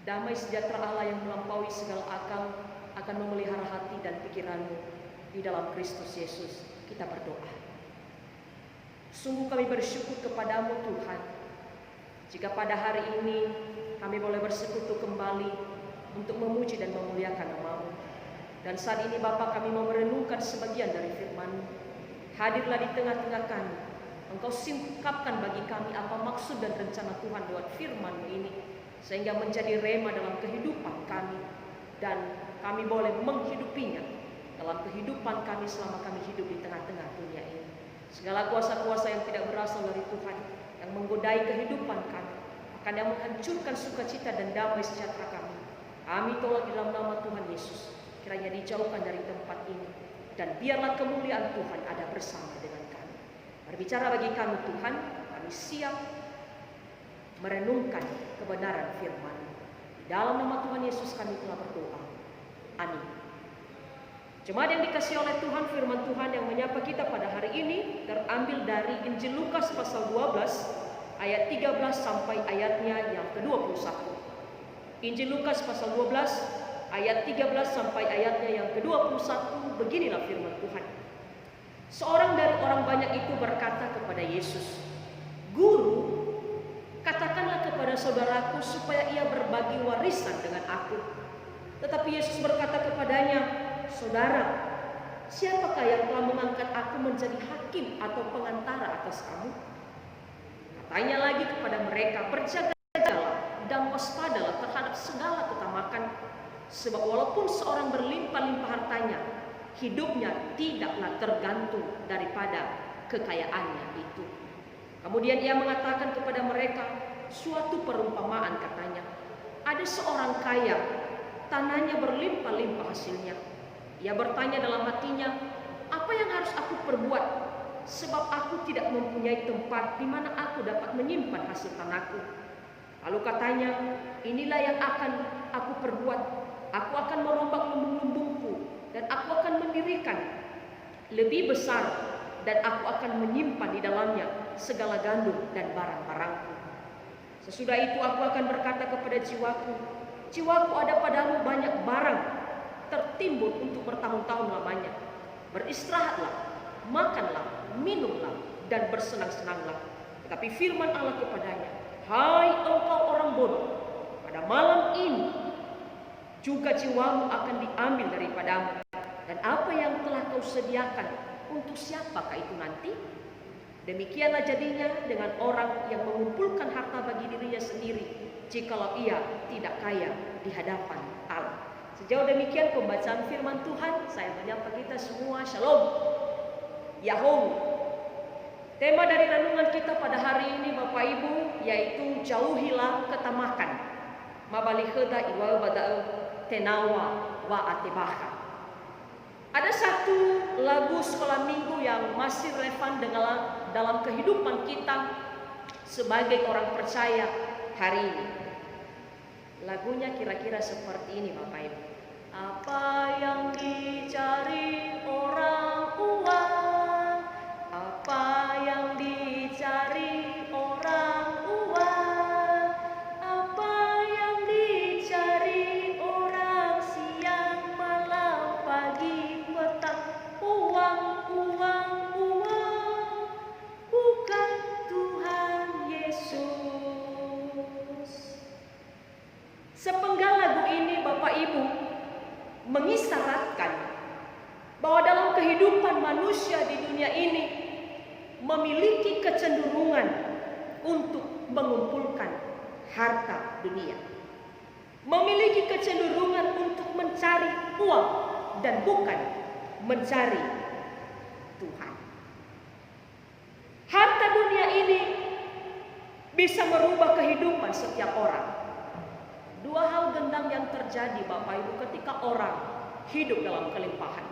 Damai sejahtera Allah yang melampaui segala akal akan memelihara hati dan pikiranmu di dalam Kristus Yesus. Kita berdoa. Sungguh kami bersyukur kepadamu Tuhan, jika pada hari ini kami boleh bersekutu kembali untuk memuji dan memuliakan nama-Mu. Dan saat ini Bapa, kami mau merenungkan sebagian dari firman-Mu. Hadirlah di tengah-tengah kami. Engkau singkapkan bagi kami apa maksud dan rencana Tuhan lewat firman-Mu ini, sehingga menjadi rema dalam kehidupan kami, dan kami boleh menghidupinya dalam kehidupan kami selama kami hidup di tengah-tengah dunia ini. Segala kuasa-kuasa yang tidak berasal dari Tuhan, yang menggodai kehidupan kami, akan yang menghancurkan sukacita dan damai sejahtera kami, kami tolak di dalam nama Tuhan Yesus. Kiranya dijauhkan dari tempat ini, dan biarlah kemuliaan Tuhan ada bersama dengan kami. Berbicara bagi kami Tuhan, kami siap merenungkan kebenaran firman. Di dalam nama Tuhan Yesus kami telah berdoa. Amin. Jemaat yang dikasihi oleh Tuhan, firman Tuhan yang menyapa kita pada hari ini terambil dari Injil Lukas pasal 12 ayat 13 sampai ayatnya yang ke-21. Injil Lukas pasal 12 ayat 13 sampai ayatnya yang ke-21, beginilah firman Tuhan. Seorang dari orang banyak itu berkata kepada Yesus, "Guru, katakanlah kepada saudaraku supaya ia berbagi warisan dengan aku." Tetapi Yesus berkata kepadanya, "Saudara, siapakah yang telah mengangkat aku menjadi hakim atau pengantara atas kamu?" Katanya lagi kepada mereka, "Berjaga-jagalah dan waspadalah terhadap segala ketamakan, sebab walaupun seorang berlimpah-limpah hartanya, hidupnya tidaklah tergantung daripada kekayaannya itu." Kemudian ia mengatakan kepada mereka suatu perumpamaan, katanya, "Ada seorang kaya, tanahnya berlimpah-limpah hasilnya. Ia bertanya dalam hatinya, apa yang harus aku perbuat? Sebab aku tidak mempunyai tempat di mana aku dapat menyimpan hasil tanahku." Lalu katanya, "Inilah yang akan aku perbuat. Aku akan merombak lumbung-lumbungku dan aku akan mendirikan lebih besar, dan aku akan menyimpan di dalamnya segala gandum dan barang-barangku. Sesudah itu aku akan berkata kepada jiwaku, jiwaku, ada padamu banyak barang tertimbun untuk bertahun-tahun lamanya. Beristirahatlah, makanlah, minumlah, dan bersenang-senanglah." Tetapi firman Allah kepadanya, "Hai engkau orang bodoh, pada malam ini juga jiwamu akan diambil daripadamu, dan apa yang telah kau sediakan, untuk siapakah itu nanti?" Demikianlah jadinya dengan orang yang mengumpulkan harta bagi dirinya sendiri, jikalau ia tidak kaya di hadapan Allah. Sejauh demikian pembacaan firman Tuhan. Saya menyapa kita semua, Shalom, Yahoo. Tema dari renungan kita pada hari ini Bapak Ibu, yaitu jauhilah ketamakan. Mabalikheda iwal bada'u tenawa wa atibaha. Ada satu lagu sekolah minggu yang masih relevan dalam kehidupan kita sebagai orang percaya hari ini. Lagunya kira-kira seperti ini Bapak Ibu. Apa yang dicari orang uang, apa yang dicari orang uang, apa yang dicari orang siang malam pagi petang, uang, uang, uang, bukan Tuhan Yesus. Sepenggal lagu ini Bapak Ibu mengisyaratkan bahwa dalam kehidupan manusia di dunia ini memiliki kecenderungan untuk mengumpulkan harta dunia, memiliki kecenderungan untuk mencari uang dan bukan mencari Tuhan. Harta dunia ini bisa merubah kehidupan setiap orang. Dua hal gendang yang terjadi Bapak Ibu ketika orang hidup dalam kelimpahan.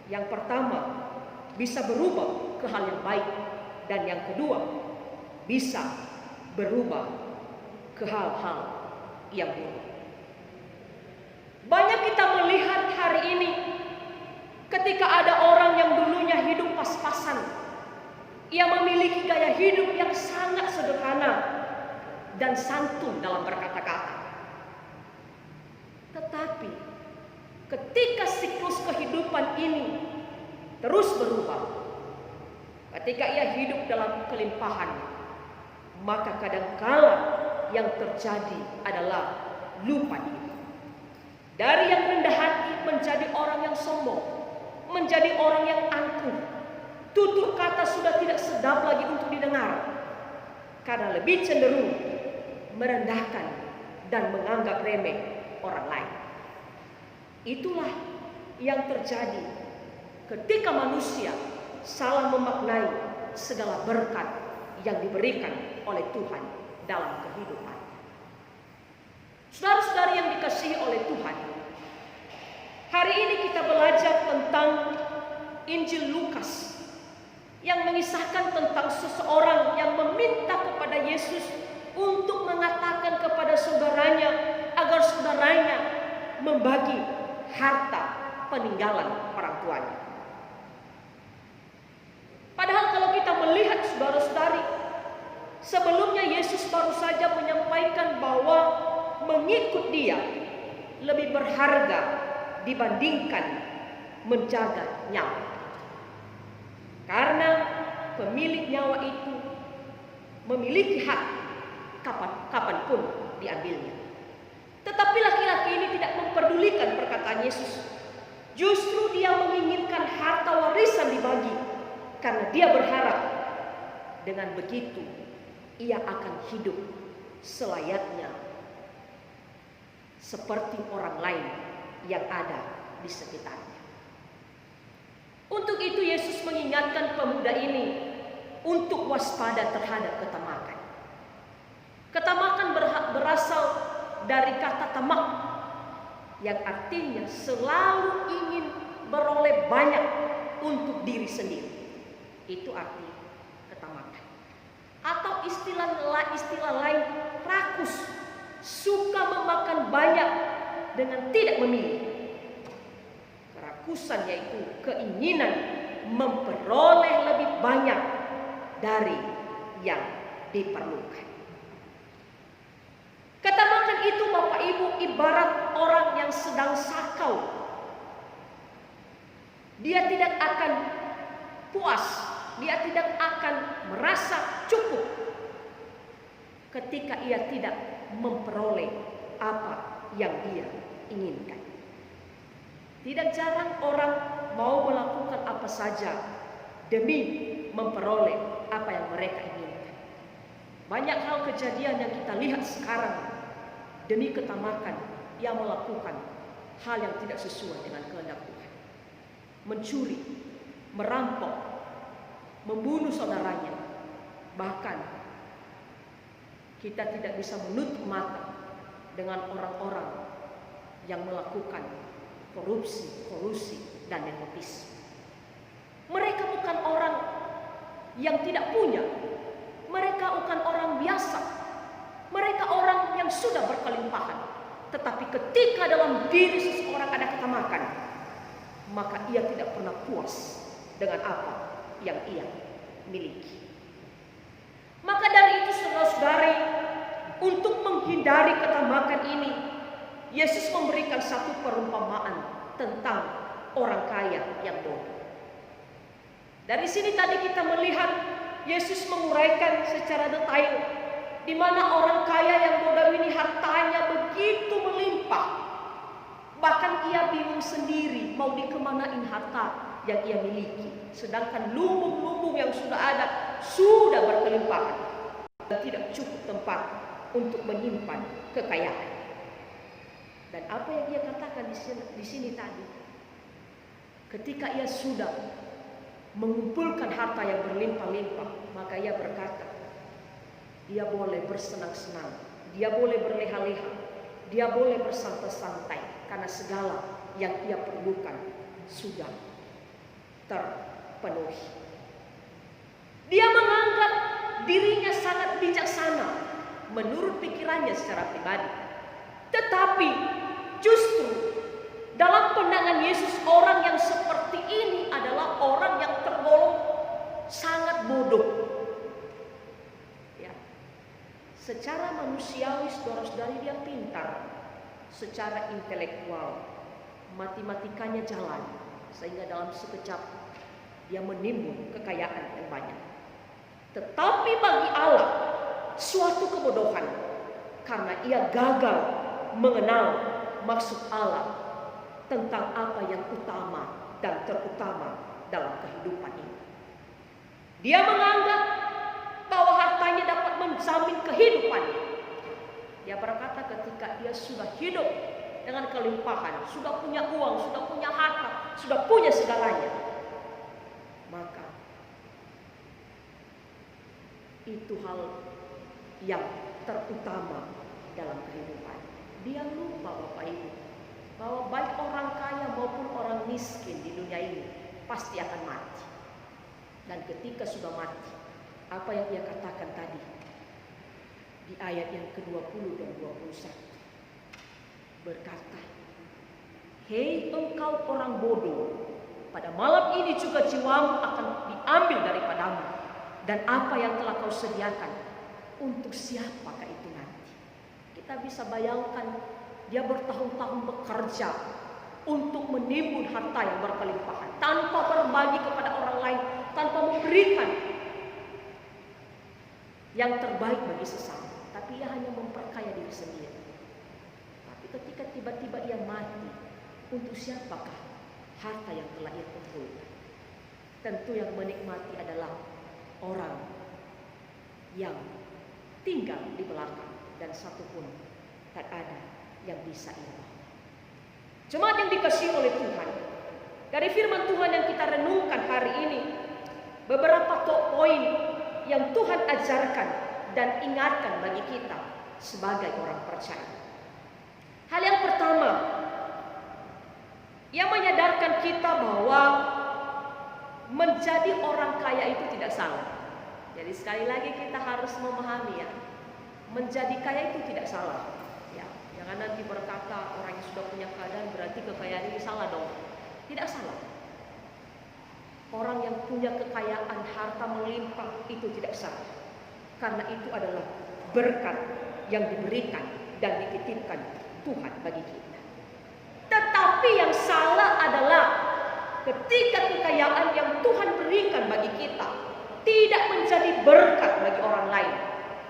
Yang pertama, bisa berubah ke hal yang baik, dan yang kedua, bisa berubah ke hal-hal yang buruk. Banyak kita melihat hari ini ketika ada orang yang dulunya hidup pas-pasan, ia memiliki gaya hidup yang sangat sederhana dan santun dalam berkata-kata. Tetapi ketika siklus kehidupan ini terus berubah, ketika ia hidup dalam kelimpahan, maka kadangkala yang terjadi adalah lupa diri. Dari yang rendah hati menjadi orang yang sombong, menjadi orang yang angkuh. Tutur kata sudah tidak sedap lagi untuk didengar, karena lebih cenderung merendahkan dan menganggap remeh orang lain. Itulah yang terjadi ketika manusia salah memaknai segala berkat yang diberikan oleh Tuhan dalam kehidupan. Saudara-saudari yang dikasihi oleh Tuhan, hari ini kita belajar tentang Injil Lukas yang mengisahkan tentang seseorang yang meminta kepada Yesus untuk mengatakan kepada saudaranya agar saudaranya membagi harta peninggalan orang tuanya. Padahal kalau kita melihat saudara-saudari, sebelumnya Yesus baru saja menyampaikan bahwa mengikut Dia lebih berharga dibandingkan menjaga nyawa. Karena pemilik nyawa itu memiliki hak kapanpun diambilnya. Tetapi laki-laki ini tidak memperdulikan perkataan Yesus. Justru dia menginginkan harta warisan dibagi, karena dia berharap dengan begitu ia akan hidup selayaknya seperti orang lain yang ada di sekitarnya. Untuk itu Yesus mengingatkan pemuda ini untuk waspada terhadap ketamakan. Ketamakan berasal dari kata tamak, yang artinya selalu ingin beroleh banyak untuk diri sendiri. Itu arti ketamakan. Atau istilah lain, rakus, suka memakan banyak dengan tidak memilih. Kerakusan yaitu keinginan memperoleh lebih banyak dari yang diperlukan. Ketamakan itu Bapak Ibu ibarat orang yang sedang sakau. Dia tidak akan puas, dia tidak akan merasa cukup ketika ia tidak memperoleh apa yang dia inginkan. Tidak jarang orang mau melakukan apa saja demi memperoleh apa yang mereka inginkan. Banyak hal kejadian yang kita lihat sekarang, demi ketamakan ia melakukan hal yang tidak sesuai dengan kehendak Tuhan. Mencuri, merampok, membunuh saudaranya. Bahkan kita tidak bisa menutup mata dengan orang-orang yang melakukan korupsi, kolusi, dan nepotisme. Mereka bukan orang yang tidak punya. Mereka bukan orang biasa. Mereka orang yang sudah berkelimpahan. Tetapi ketika dalam diri seseorang ada ketamakan, maka ia tidak pernah puas dengan apa yang ia miliki. Maka dari itu saudara-saudari, untuk menghindari ketamakan ini, Yesus memberikan satu perumpamaan tentang orang kaya yang bodoh. Dari sini tadi kita melihat Yesus menguraikan secara detail di mana orang kaya yang bodoh ini hartanya begitu melimpah. Bahkan ia bingung sendiri mau dikemanain harta yang ia miliki. Sedangkan lumbung-lumbung yang sudah ada sudah berkelimpahan dan tidak cukup tempat untuk menyimpan kekayaan. Dan apa yang ia katakan di sini tadi, ketika ia sudah mengumpulkan harta yang berlimpah-limpah, maka ia berkata, dia boleh bersenang-senang, dia boleh berleha-leha, dia boleh bersantai-santai, karena segala yang ia perlukan sudah terpenuhi. Dia menganggap dirinya sangat bijaksana menurut pikirannya secara pribadi. Tetapi justru dalam pandangan Yesus, orang yang seperti ini adalah orang yang tergolong sangat bodoh. Ya. Secara manusiawi saudara-saudari dia pintar. secara intelektual, matematikanya jalan, sehingga dalam sekejap dia menimbun kekayaan yang banyak. Tetapi bagi Allah suatu kebodohan, karena ia gagal mengenal maksud Allah tentang apa yang utama dan terutama dalam kehidupan ini. Dia menganggap bahwa hartanya dapat menjamin kehidupannya. Dia berkata ketika dia sudah hidup dengan kelimpahan, sudah punya uang, sudah punya harta, sudah punya segalanya, maka itu hal yang terutama dalam kehidupan. Dia lupa Bapak Ibu bahwa baik orang kaya maupun orang miskin di dunia ini pasti akan mati. Dan ketika sudah mati, apa yang dia katakan tadi di ayat yang ke-20 dan 21 berkata, "Hei engkau orang bodoh, pada malam ini juga jiwamu akan diambil daripadamu, dan apa yang telah kau sediakan, untuk siapakah itu nanti?" Kita bisa bayangkan dia bertahun-tahun bekerja untuk menimbun harta yang berkelimpahan, tanpa berbagi kepada orang lain, tanpa memberikan yang terbaik bagi sesama, tapi ia hanya memperkaya diri sendiri. Tapi ketika tiba-tiba ia mati, untuk siapakah harta yang telah ia kumpulkan? Tentu yang menikmati adalah orang yang tinggal di belakang, dan satupun tak ada yang bisa ia bawa. Jemaat yang dikasihi oleh Tuhan, dari firman Tuhan yang kita renungkan hari ini, beberapa poin yang Tuhan ajarkan dan ingatkan bagi kita sebagai orang percaya. Hal yang pertama, ia menyadarkan kita bahwa menjadi orang kaya itu tidak salah. Jadi sekali lagi kita harus memahami ya, menjadi kaya itu tidak salah. Ya, jangan nanti berkata orang yang sudah punya keadaan berarti kekayaan ini salah dong. Tidak salah. Orang yang punya kekayaan, harta melimpah itu tidak salah. Karena itu adalah berkat yang diberikan dan dititipkan Tuhan bagi kita. Tetapi yang salah adalah ketika kekayaan yang Tuhan berikan bagi kita tidak menjadi berkat bagi orang lain,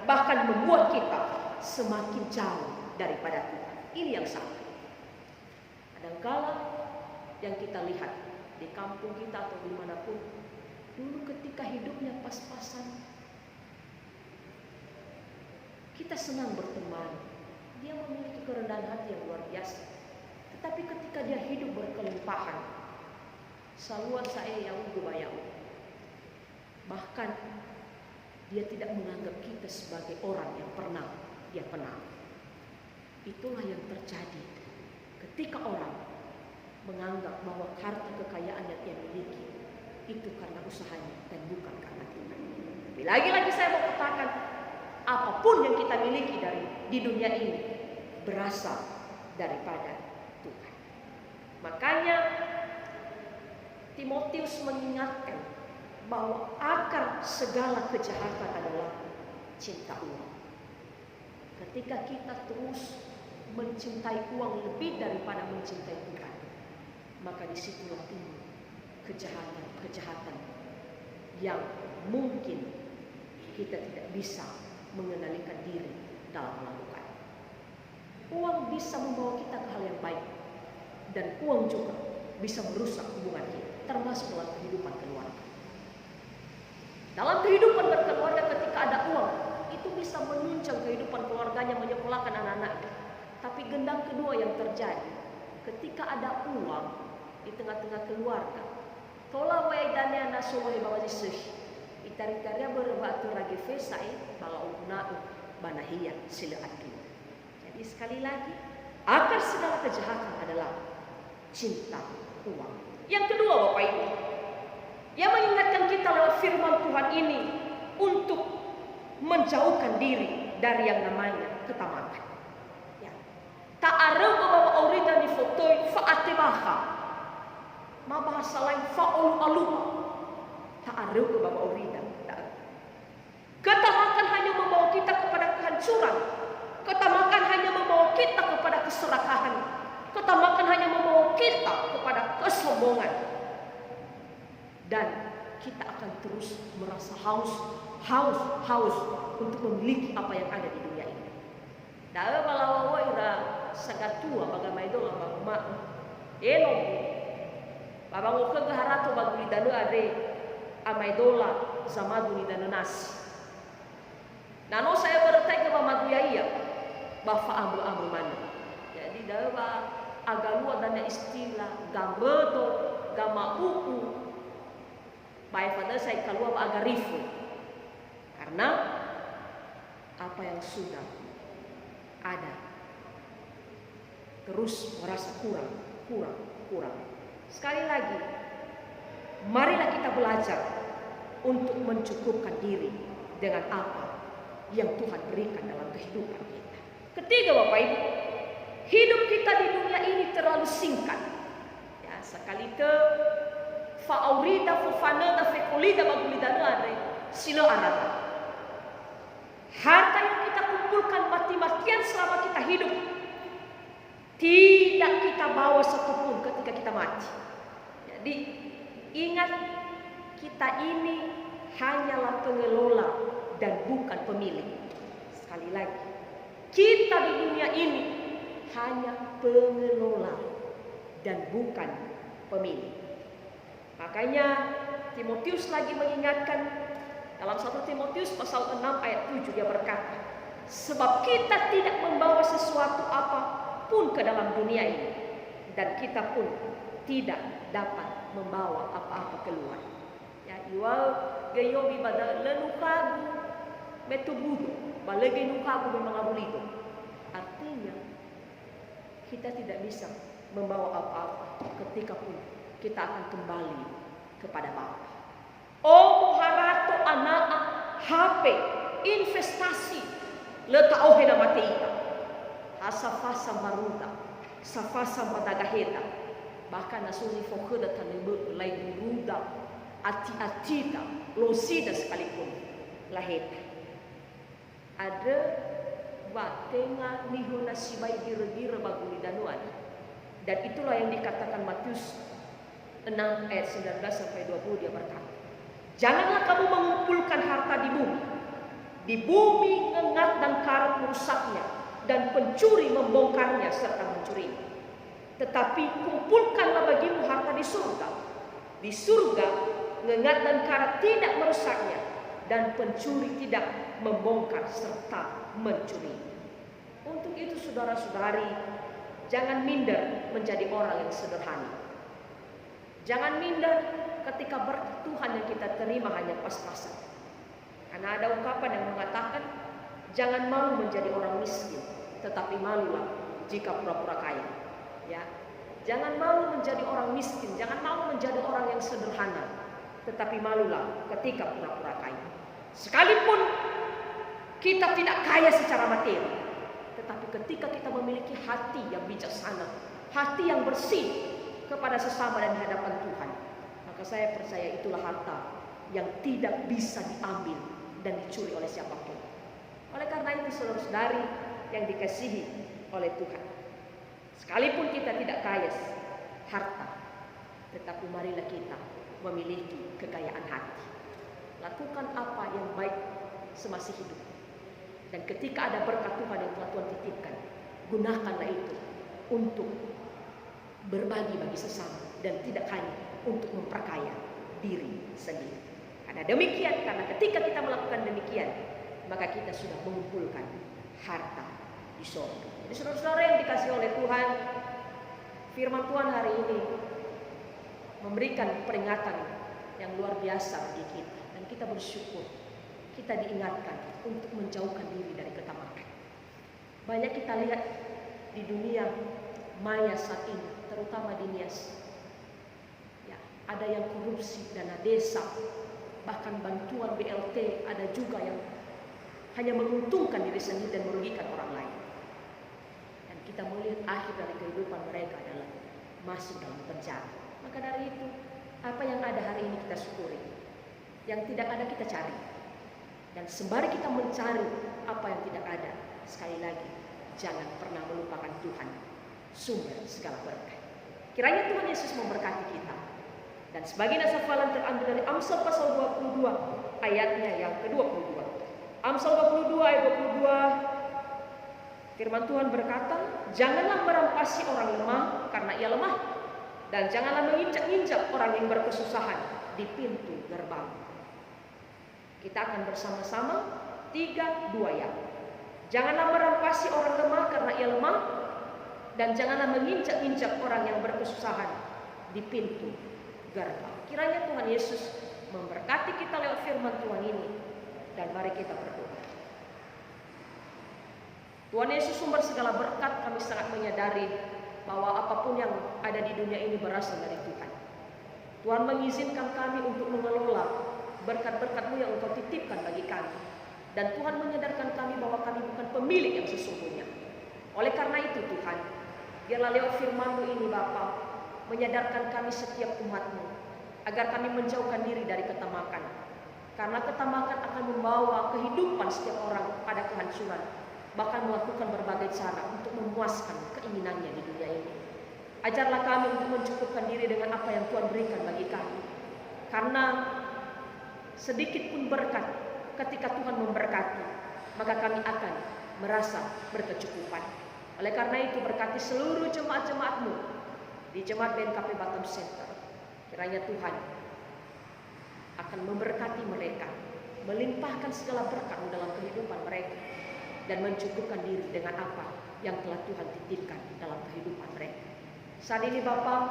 bahkan membuat kita semakin jauh daripada Tuhan. Ini yang salah. Kadangkala yang kita lihat di kampung kita atau dimanapun, dulu ketika hidupnya pas-pasan, kita senang berteman, dia memiliki kerendahan hati yang luar biasa. Tetapi ketika dia hidup berkelimpahan, saluan saya yang bayau, bahkan dia tidak menganggap kita sebagai orang yang pernah dia kenal. Itulah yang terjadi ketika orang menganggap bahwa harta kekayaan yang dia miliki itu karena usahanya dan bukan karena Tuhan. Lagi-lagi saya mau katakan, apapun yang kita miliki di dunia ini berasal daripada Tuhan. Makanya Timotius mengingatkan bahwa akar segala kejahatan adalah cinta uang. Ketika kita terus mencintai uang lebih daripada mencintai Tuhan, maka disitulah timbul kejahatan-kejahatan yang mungkin kita tidak bisa mengendalikan diri dalam melakukan. Uang bisa membawa kita ke hal yang baik, dan uang juga bisa merusak hubungan kita, termasuk dalam kehidupan keluarga. Dalam kehidupan berkeluarga ketika ada uang, itu bisa menunjang kehidupan keluarganya, menyekolahkan anak-anaknya. Tapi gendang kedua yang terjadi ketika ada uang di tengah-tengah keluarga, tola waidane ana suwahi bawa Yesus itari-taria berbatu ragi fesai bala unau banahia sila adu. Jadi sekali lagi, akar segala kejahatan adalah cinta uang. Yang kedua Bapak Ibu, yang mengingatkan kita lewat firman Tuhan ini untuk menjauhkan diri dari yang namanya ketamakan. Ya. Ta'arau bawa aurida di fotoi fa'atibaha. Ma bahasa lain fa'ulu alu. Ta'arau bawa aurida. Ketamakan hanya membawa kita kepada kehancuran. Ketamakan hanya membawa kita kepada kepada keserakahan, bahkan hanya membawa kita kepada kesombongan. Dan kita akan terus merasa haus untuk memiliki apa yang ada di dunia ini. Dah balawa ira sagatua bagamai do ma elo babang ke gaharato baguli danu ade amai dola zamadu ni danu nasi. Nano saya bertanya madu ya iya bafa amru mana. Jadi dah agalua dan istilah gamedo gama uku baik pada saya keluar agak rifu karena apa yang sudah ada terus merasa kurang. Sekali lagi, marilah kita belajar untuk mencukupkan diri dengan apa yang Tuhan berikan dalam kehidupan kita. Ketiga, Bapak Ibu, hidup kita di dunia ini terlalu singkat. Ya, sekali ke fa'aurida fufanada fekulida bagulidana silo arata. Harta yang kita kumpulkan mati-matian selama kita hidup tidak kita bawa satupun ketika kita mati. Jadi ingat, kita ini hanyalah pengelola dan bukan pemilik. Sekali lagi, kita di dunia ini hanya pengelola dan bukan pemilik. Makanya Timotius lagi mengingatkan dalam 1 Timotius pasal 6 ayat 7 dia berkata, sebab kita tidak membawa sesuatu apapun ke dalam dunia ini, dan kita pun tidak dapat membawa apa-apa keluar. Ya, iwal gayobi pada lenukagu metubudu, balagi nukagu memangabulito. Artinya kita tidak bisa membawa apa-apa ketika pun kita akan kembali kepada Bapa. Oh moharato anak HP investasi leta ohena mateita asafasa maruta safasa madagaheta bahkan nasuni fokuda tanimut lain ruda ati-atita losida sekalipun laheta ada batenga nihuna sibai gira-gira baguli danuan. Dan itulah yang dikatakan Matius 6 ayat 19 sampai 20 dia berkata, janganlah kamu mengumpulkan harta di bumi. Di bumi ngengat dan karat merusaknya, dan pencuri membongkarnya serta mencurinya. Tetapi kumpulkanlah bagimu harta di surga. Di surga ngengat dan karat tidak merusaknya, dan pencuri tidak membongkar serta mencuri. Untuk itu saudara-saudari, jangan minder menjadi orang yang sederhana. Jangan minder ketika berkat Tuhan yang kita terima hanya pas-pasan. Karena ada ungkapan yang mengatakan, jangan malu menjadi orang miskin, tetapi malulah jika pura-pura kaya. Ya, jangan malu menjadi orang miskin, jangan malu menjadi orang yang sederhana, tetapi malulah ketika pura-pura kaya. Sekalipun kita tidak kaya secara materi, tetapi ketika kita memiliki hati yang bijaksana, hati yang bersih kepada sesama dan di hadapan Tuhan, maka saya percaya itulah harta yang tidak bisa diambil dan dicuri oleh siapapun. Oleh karena itu saudara-saudari yang dikasihi oleh Tuhan, sekalipun kita tidak kaya harta, tetapi marilah kita memiliki kekayaan hati. Lakukan apa yang baik semasih hidup. Dan ketika ada berkat Tuhan yang telah Tuhan titipkan, gunakanlah itu untuk berbagi bagi sesama dan tidak hanya untuk memperkaya diri sendiri. Karena demikian, karena ketika kita melakukan demikian, maka kita sudah mengumpulkan harta di surga. Jadi saudara-saudara yang dikasihi oleh Tuhan, firman Tuhan hari ini memberikan peringatan yang luar biasa bagi kita, dan kita bersyukur kita diingatkan untuk menjauhkan diri dari ketamakan. Banyak kita lihat di dunia maya saat ini, terutama di Nias, ya, ada yang korupsi dana desa, bahkan bantuan BLT, ada juga yang hanya menguntungkan diri sendiri dan merugikan orang lain. Dan kita melihat akhir dari kehidupan mereka adalah masuk dalam penjara. Maka dari itu, apa yang ada hari ini kita syukuri, yang tidak ada kita cari. Dan sembari kita mencari apa yang tidak ada, sekali lagi jangan pernah melupakan Tuhan, sumber segala berkat. Kiranya Tuhan Yesus memberkati kita. Dan sebagai hafalan terambil dari Amsal pasal 22 ayatnya yang ke-22. Amsal 22 ayat 22, firman Tuhan berkata, janganlah merampasi orang lemah karena ia lemah, dan janganlah menginjak-injak orang yang berkesusahan di pintu gerbang. Kita akan bersama-sama 3, 2 ya. Janganlah merampasi orang lemah karena ia lemah, dan janganlah menginjak-injak orang yang berkesusahan di pintu gerbang. Kiranya Tuhan Yesus memberkati kita lewat firman Tuhan ini, dan mari kita berdoa. Tuhan Yesus sumber segala berkat, kami sangat menyadari bahwa apapun yang ada di dunia ini berasal dari Tuhan. Tuhan mengizinkan kami untuk mengelola berkat-berkat-Mu yang Engkau titipkan bagi kami. Dan Tuhan menyadarkan kami bahwa kami bukan pemilik yang sesungguhnya. Oleh karena itu Tuhan, biarlah lewat firman-Mu ini Bapa, menyadarkan kami setiap umat-Mu, agar kami menjauhkan diri dari ketamakan. Karena ketamakan akan membawa kehidupan setiap orang pada kehancuran, bahkan melakukan berbagai cara untuk memuaskan keinginannya di dunia ini. Ajarlah kami untuk mencukupkan diri dengan apa yang Tuhan berikan bagi kami. Karena sedikit pun berkat ketika Tuhan memberkati, maka kami akan merasa berkecukupan. Oleh karena itu berkati seluruh jemaat-jemaat-Mu di Jemaat BNKP Batam Center. Kiranya Tuhan akan memberkati mereka, melimpahkan segala berkat dalam kehidupan mereka, dan mencukupkan diri dengan apa yang telah Tuhan titipkan dalam kehidupan mereka. Saat ini Bapa,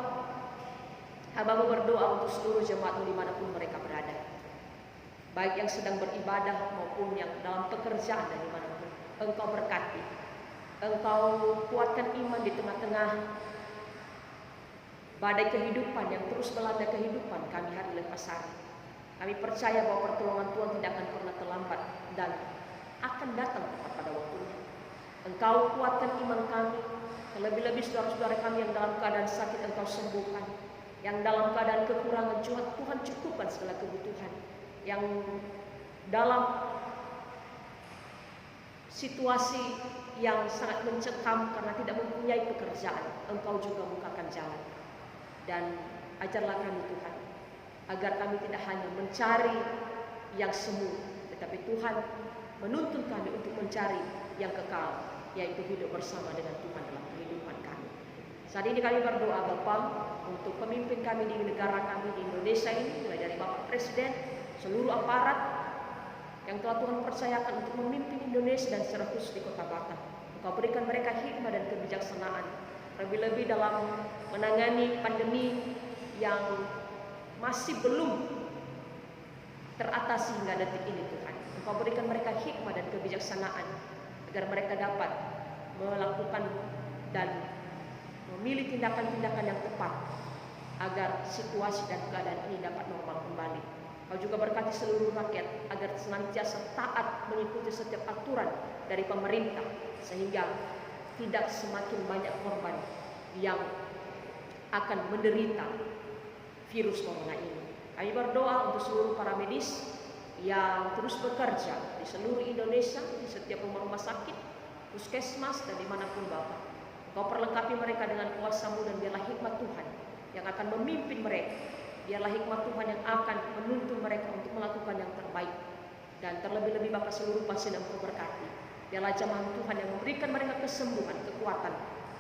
hamba-Mu berdoa untuk seluruh jemaat-Mu dimanapun mereka berada, baik yang sedang beribadah maupun yang dalam pekerjaan dan dimanapun. Engkau berkati, Engkau kuatkan iman di tengah-tengah badai kehidupan yang terus melanda kehidupan kami hari lepas hari. Kami percaya bahwa pertolongan Tuhan tidak akan pernah terlambat dan akan datang tepat pada waktunya. Engkau kuatkan iman kami, terlebih-lebih saudara-saudara kami yang dalam keadaan sakit Engkau sembuhkan, yang dalam keadaan kekurangan Tuhan cukupkan segala kebutuhan, yang dalam situasi yang sangat mencekam karena tidak mempunyai pekerjaan, Engkau juga bukakan jalan. Dan ajarlah kami Tuhan, agar kami tidak hanya mencari yang semu, tetapi Tuhan menuntun kami untuk mencari yang kekal, yaitu hidup bersama dengan Tuhan dalam kehidupan kami. Saat ini kami berdoa Bapa untuk pemimpin kami di negara kami di Indonesia ini, mulai dari Bapak Presiden, seluruh aparat yang telah Tuhan percayakan untuk memimpin Indonesia dan secara khusus di Kota Batam. Engkau berikan mereka hikmah dan kebijaksanaan, lebih-lebih dalam menangani pandemi yang masih belum teratasi hingga detik ini Tuhan. Engkau berikan mereka hikmah dan kebijaksanaan agar mereka dapat melakukan dan memilih tindakan-tindakan yang tepat agar situasi dan keadaan ini dapat normal kembali. Kau juga berkati seluruh rakyat agar senantiasa taat mengikuti setiap aturan dari pemerintah, sehingga tidak semakin banyak korban yang akan menderita virus corona ini. Kami berdoa untuk seluruh para medis yang terus bekerja di seluruh Indonesia, di setiap rumah sakit, puskesmas, dan dimanapun Bapak. Kau perlengkapi mereka dengan kuasa-Mu, dan biarlah hikmat Tuhan yang akan memimpin mereka. Biarlah hikmat Tuhan yang akan menuntun mereka untuk melakukan yang terbaik. Dan terlebih-lebih Bapak, seluruh pasien yang Kau berkati, biarlah jamaah Tuhan yang memberikan mereka kesembuhan, kekuatan,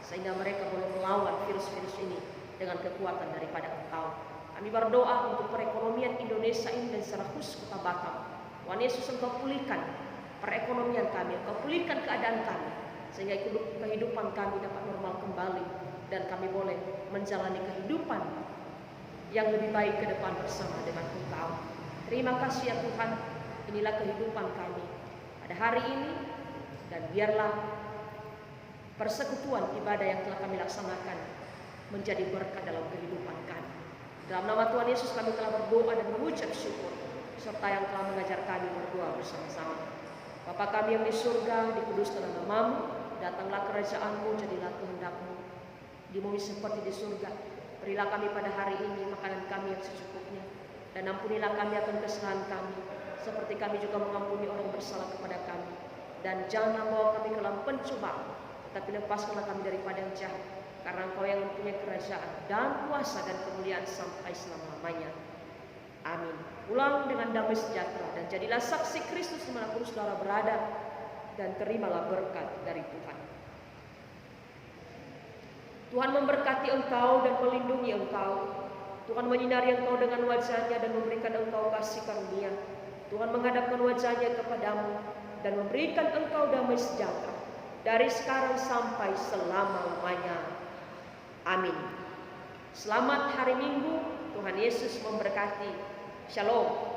sehingga mereka boleh melawan virus-virus ini dengan kekuatan daripada Engkau. Kami berdoa untuk perekonomian Indonesia ini dan secara khusus Kota Batam. Tuhan Yesus, Engkau pulihkan perekonomian kami, Engkau pulihkan keadaan kami, sehingga kehidupan kami dapat normal kembali, dan kami boleh menjalani kehidupan yang lebih baik ke depan bersama dengan Engkau. Terima kasih ya Tuhan, inilah kehidupan kami pada hari ini, dan biarlah persekutuan ibadah yang telah kami laksanakan menjadi berkat dalam kehidupan kami. Dalam nama Tuhan Yesus kami telah berdoa dan mengucap syukur, serta yang telah mengajar kami berdoa bersama-sama. Bapa kami yang di surga, dikuduskanlah nama-Mu, datanglah kerajaan-Mu, jadilah kehendak-Mu di bumi seperti di surga. Berilah kami pada hari ini makanan kami yang secukupnya, dan ampunilah kami akan kesalahan kami, seperti kami juga mengampuni orang bersalah kepada kami. Dan jangan membawa kami ke dalam pencobaan, tetapi lepaskanlah kami daripada yang jahat, karena Engkau yang mempunyai kerajaan dan kuasa dan kemuliaan sampai selama-lamanya. Amin. Pulang dengan damai sejahtera dan jadilah saksi Kristus dimanapun saudara berada, dan terimalah berkat dari Tuhan. Tuhan memberkati engkau dan melindungi engkau. Tuhan menyinari engkau dengan wajah-Nya dan memberikan engkau kasih karunia. Tuhan menghadapkan wajah-Nya kepadamu dan memberikan engkau damai sejahtera dari sekarang sampai selama-lamanya. Amin. Selamat hari Minggu. Tuhan Yesus memberkati. Shalom.